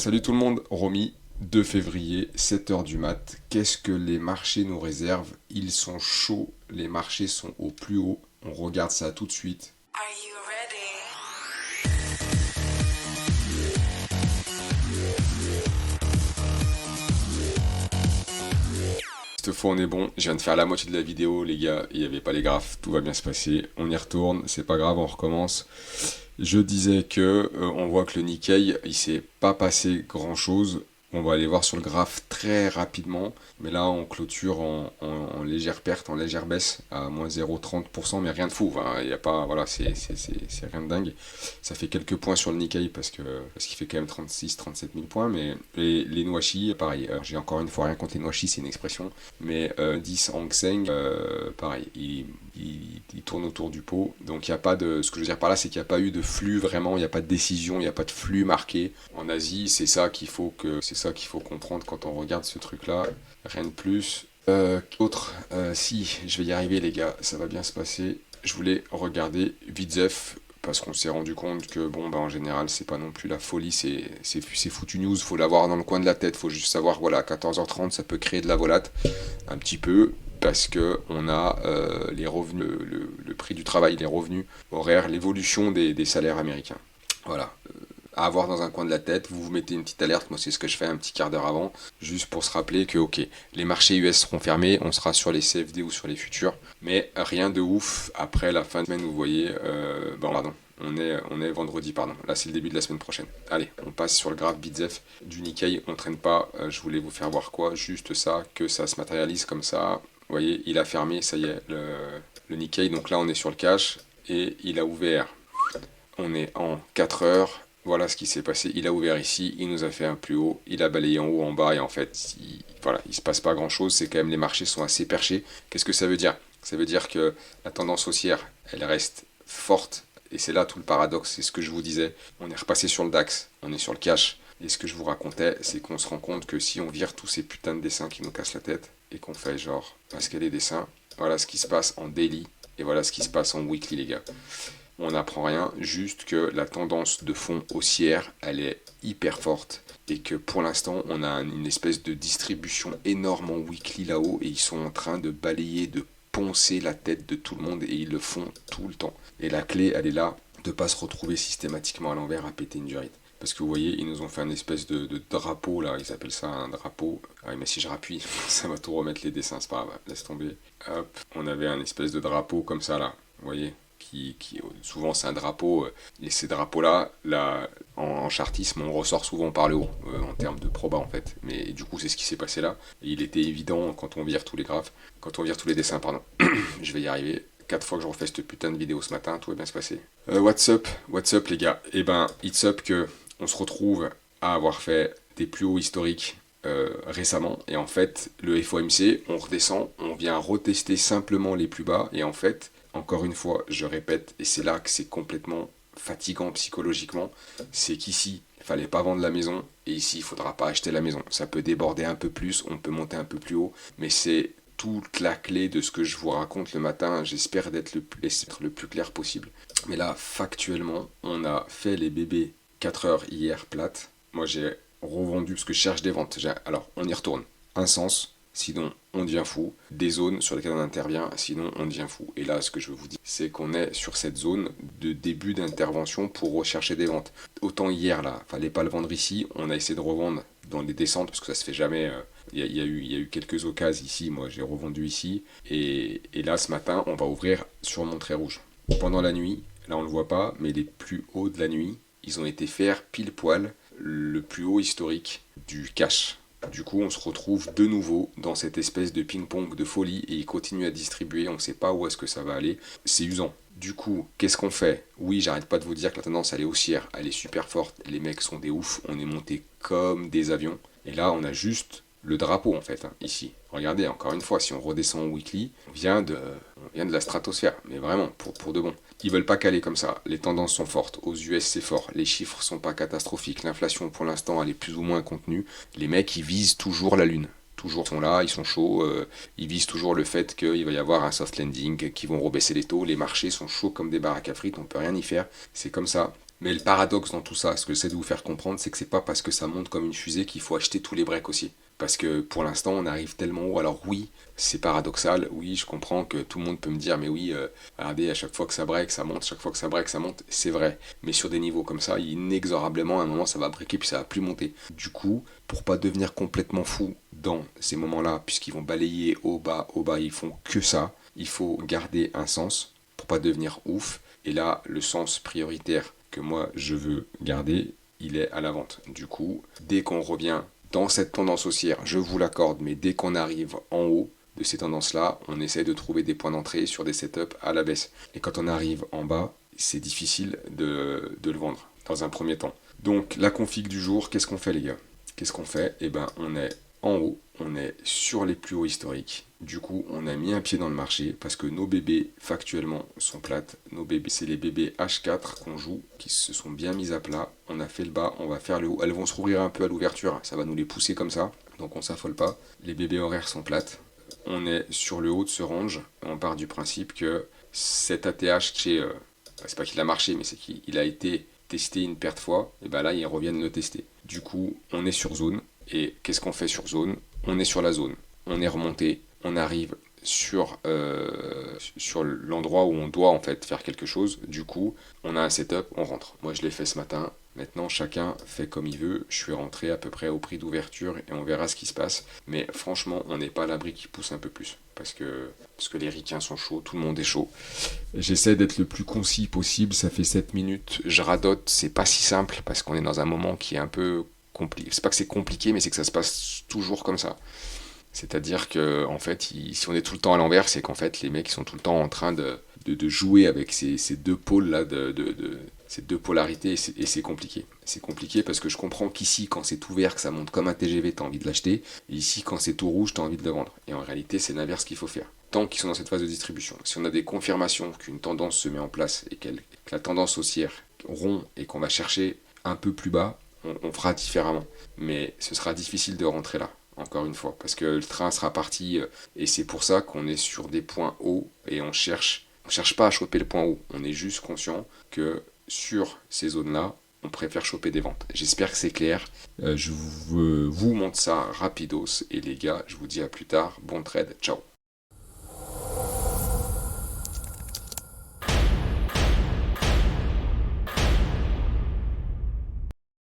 Salut tout le monde, Romy, 2 février, 7 heures du mat. Qu'est-ce que les marchés nous réservent? Ils sont chauds, les marchés sont au plus haut. On regarde ça tout de suite. Are you ready? Cette fois on est bon, je viens de faire la moitié de la vidéo les gars, il n'y avait pas les graphes, tout va bien se passer. On y retourne, c'est pas grave, on recommence. Je disais que on voit que le Nikkei, il s'est pas passé grand chose. On va aller voir sur le graphe très rapidement. Mais là, on clôture en légère perte, en légère baisse, à moins 0,30%, mais rien de fou. Enfin, il y a pas, voilà, c'est rien de dingue. Ça fait quelques points sur le Nikkei parce qu'il fait quand même 36-37 000 points. Mais les Nuashi, pareil. J'ai encore une fois rien contre les Nuashi, c'est une expression. Mais 10 Hang Seng, pareil, il tourne autour du pot. Donc il n'y a pas de. Ce que je veux dire par là, c'est qu'il n'y a pas eu de flux vraiment, il n'y a pas de décision, il n'y a pas de flux marqué. En Asie, c'est ça qu'il faut comprendre quand on regarde ce truc-là. Rien de plus. Si, je vais y arriver les gars, ça va bien se passer. Je voulais regarder Vidzef parce qu'on s'est rendu compte que bon bah en général c'est pas non plus la folie, c'est foutu news, faut l'avoir dans le coin de la tête, faut juste savoir voilà à 14h30 ça peut créer de la volate un petit peu parce que on a les revenus, le prix du travail, les revenus horaires, l'évolution des salaires américains. Voilà, à avoir dans un coin de la tête, vous vous mettez une petite alerte, moi c'est ce que je fais un petit quart d'heure avant, juste pour se rappeler que ok, les marchés US seront fermés, on sera sur les CFD ou sur les futurs, mais rien de ouf après la fin de semaine, vous voyez, pardon, on est vendredi, pardon, là c'est le début de la semaine prochaine. Allez, on passe sur le graphe Bitzef du Nikkei, on traîne pas, je voulais vous faire voir quoi, juste ça, que ça se matérialise comme ça, vous voyez, il a fermé, ça y est, le Nikkei, donc là on est sur le cash, et il a ouvert, on est en 4 heures, voilà ce qui s'est passé. Il a ouvert ici, il nous a fait un plus haut, il a balayé en haut, en bas, et en fait, voilà, il se passe pas grand chose. C'est quand même les marchés sont assez perchés. Qu'est-ce que ça veut dire? Ça veut dire que la tendance haussière, elle reste forte. Et c'est là tout le paradoxe, c'est ce que je vous disais. On est repassé sur le DAX, on est sur le cash. Et ce que je vous racontais, c'est qu'on se rend compte que si on vire tous ces putains de dessins qui nous cassent la tête, et qu'on fait genre, parce qu'il y a des dessins, voilà ce qui se passe en daily, et voilà ce qui se passe en weekly, les gars. On n'apprend rien, juste que la tendance de fond haussière, elle est hyper forte et que pour l'instant, on a une espèce de distribution énorme en weekly là-haut et ils sont en train de balayer, de poncer la tête de tout le monde et ils le font tout le temps. Et la clé, elle est là, de ne pas se retrouver systématiquement à l'envers à péter une durite. Parce que vous voyez, ils nous ont fait un espèce de drapeau là, ils appellent ça un drapeau. Ah oui, mais si je rappuie, ça va tout remettre les dessins, c'est pas grave, laisse tomber. Hop, on avait un espèce de drapeau comme ça là, vous voyez, souvent c'est un drapeau, et ces drapeaux-là, là, en chartisme, on ressort souvent par le haut, en termes de proba en fait. Mais du coup, c'est ce qui s'est passé là. Et il était évident quand on vire tous les graphes, quand on vire tous les dessins, pardon. Je vais y arriver. 4 fois que je refais cette putain de vidéo ce matin, tout va bien se passer. What's up les gars? Eh ben, it's up que on se retrouve à avoir fait des plus hauts historiques récemment. Et en fait, le FOMC, on redescend, on vient retester simplement les plus bas. Et en fait, encore une fois, je répète, et c'est là que c'est complètement fatigant psychologiquement, c'est qu'ici, il fallait pas vendre la maison, et ici, il faudra pas acheter la maison. Ça peut déborder un peu plus, on peut monter un peu plus haut, mais c'est toute la clé de ce que je vous raconte le matin. J'espère être le plus clair possible. Mais là, factuellement, on a fait les bébés 4 heures hier plates. Moi, j'ai revendu parce que je cherche des ventes. Alors, on y retourne. Un sens, sinon on devient fou. Des zones sur lesquelles on intervient, sinon on devient fou. Et là, ce que je veux vous dire, c'est qu'on est sur cette zone de début d'intervention pour rechercher des ventes. Autant hier, là, fallait pas le vendre ici. On a essayé de revendre dans les descentes parce que ça se fait jamais. Il y a eu quelques occasions ici. Moi, j'ai revendu ici. Et là, ce matin, on va ouvrir sur mon trait rouge. Pendant la nuit, là, on le voit pas, mais les plus hauts de la nuit, ils ont été faire pile poil le plus haut historique du cash. Du coup, on se retrouve de nouveau dans cette espèce de ping-pong de folie et il continue à distribuer, on ne sait pas où est-ce que ça va aller. C'est usant. Du coup, qu'est-ce qu'on fait? Oui, j'arrête pas de vous dire que la tendance elle est haussière, elle est super forte, les mecs sont des oufs, on est monté comme des avions. Et là, on a juste le drapeau en fait, hein, ici. Regardez, encore une fois, si on redescend au weekly, on vient de la stratosphère, mais vraiment, pour de bon. Ils veulent pas caler comme ça, les tendances sont fortes, aux US c'est fort, les chiffres sont pas catastrophiques, l'inflation pour l'instant elle est plus ou moins contenue, les mecs ils visent toujours la lune. Toujours sont là, ils sont chauds, ils visent toujours le fait qu'il va y avoir un soft landing, qu'ils vont rebaisser les taux, les marchés sont chauds comme des baraques à frites, on peut rien y faire, c'est comme ça. Mais le paradoxe dans tout ça, ce que j'essaie de vous faire comprendre, c'est que c'est pas parce que ça monte comme une fusée qu'il faut acheter tous les breaks aussi. Parce que pour l'instant, on arrive tellement haut. Alors oui, c'est paradoxal. Oui, je comprends que tout le monde peut me dire, mais oui, regardez, à chaque fois que ça break, ça monte. Chaque fois que ça break, ça monte. C'est vrai. Mais sur des niveaux comme ça, inexorablement, à un moment, ça va breaker puis ça va plus monter. Du coup, pour pas devenir complètement fou dans ces moments-là, puisqu'ils vont balayer au bas, ils font que ça, il faut garder un sens pour pas devenir ouf. Et là, le sens prioritaire que moi je veux garder, il est à la vente. Du coup, dès qu'on revient dans cette tendance haussière, je vous l'accorde, mais dès qu'on arrive en haut de ces tendances-là, on essaie de trouver des points d'entrée sur des setups à la baisse. Et quand on arrive en bas, c'est difficile de le vendre dans un premier temps. Donc la config du jour, qu'est-ce qu'on fait les gars? Qu'est-ce qu'on fait? Eh ben on est en haut, on est sur les plus hauts historiques. Du coup, on a mis un pied dans le marché parce que nos bébés factuellement sont plates. Nos bébés, c'est les bébés H4 qu'on joue qui se sont bien mis à plat. On a fait le bas, on va faire le haut. Elles vont se rouvrir un peu à l'ouverture, ça va nous les pousser comme ça. Donc on s'affole pas. Les bébés horaires sont plates. On est sur le haut de ce range. On part du principe que cet ATH chez... c'est pas qu'il a marché, mais c'est qu'il a été testé une paire de fois. Et ben là, ils reviennent le tester. Du coup, on est sur zone. Et qu'est-ce qu'on fait sur zone? On est sur la zone. On est remonté. On arrive sur l'endroit où on doit en fait faire quelque chose. Du coup, on a un setup, on rentre. Moi, je l'ai fait ce matin. Maintenant, chacun fait comme il veut. Je suis rentré à peu près au prix d'ouverture et on verra ce qui se passe. Mais franchement, on n'est pas à l'abri qui pousse un peu plus. Parce que les ricains sont chauds, tout le monde est chaud. J'essaie d'être le plus concis possible. Ça fait 7 minutes. Je radote. C'est pas si simple parce qu'on est dans un moment qui est un peu compliqué. C'est pas que c'est compliqué, mais c'est que ça se passe toujours comme ça. C'est-à-dire que, en fait, si on est tout le temps à l'envers, c'est qu'en fait, les mecs ils sont tout le temps en train de jouer avec ces deux pôles-là, ces deux polarités, et c'est compliqué. C'est compliqué parce que je comprends qu'ici, quand c'est tout vert, que ça monte comme un TGV, t'as envie de l'acheter, et ici, quand c'est tout rouge, t'as envie de le vendre. Et en réalité, c'est l'inverse qu'il faut faire. Tant qu'ils sont dans cette phase de distribution, si on a des confirmations qu'une tendance se met en place et que la tendance haussière rompt et qu'on va chercher un peu plus bas, on fera différemment. Mais ce sera difficile de rentrer là encore une fois, parce que le train sera parti, et c'est pour ça qu'on est sur des points hauts, et on cherche pas à choper le point haut, on est juste conscient que sur ces zones-là, on préfère choper des ventes. J'espère que c'est clair, je vous montre ça rapidos, et les gars, je vous dis à plus tard, bon trade, ciao.